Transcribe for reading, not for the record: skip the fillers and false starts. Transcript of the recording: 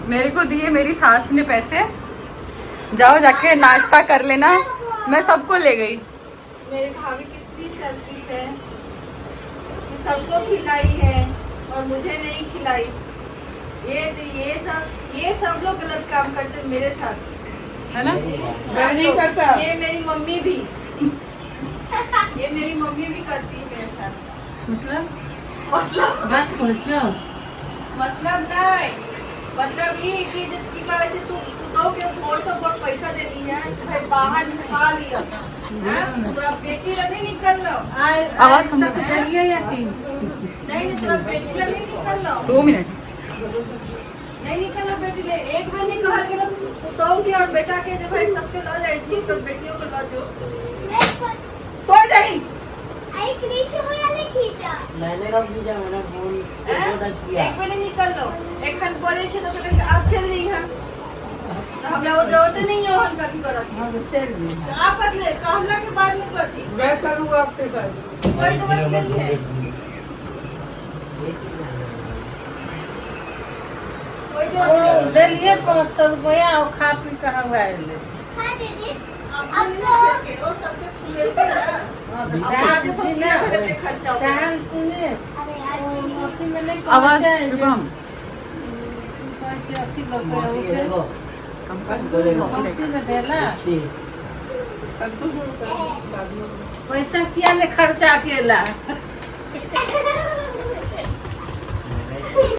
मेरे को दिए मेरी सास ने पैसे, जाओ जाके नाश्ता कर लेना। मैं सबको ले गई। मेरे भाभी कितनी सेल्फिश है, सबको खिलाई है और मुझे नहीं खिलाई। ये सब लोग गलत काम करते मेरे साथ, है ना? मैं नहीं करता। ये मेरी मम्मी भी करती है मेरे साथ। मतलब मतलब ये कि जिसकी वजह से तू दो के बहुत पैसा देनी है, भाई बाहर खा लिया पूरा बेटी लगे निकल लो। आवाज सुन नहीं पूरा बेटी लगे निकल लो। 2 मिनट नहीं निकल लो बेटी ले। एक बार नहीं कहा कि पुतोह के और बेटा के जब भाई सबके लो जाए थी तो बेटियों को लो जो कोई नहीं। मैंने कब खींचा, मैंने फोन किया। एक बार निकल लो। एक खन बोले छे तो कहीं आप चल रही हैं, हमरा वो जरूरत नहीं है हम कथी करत। हाँ तो चल रही आप कथले कहला के बाद में कथी मैं चलूंगा आपके साथ। कोई तो बात नहीं है। कोई तो दिलिए 500 रुपया और खा पी कर आए के वो सबके मिलते ना। आज सब कितना भरते खर्चा होता है। आवाज शुभम कम कर। पैसा किया ने खर्चा केला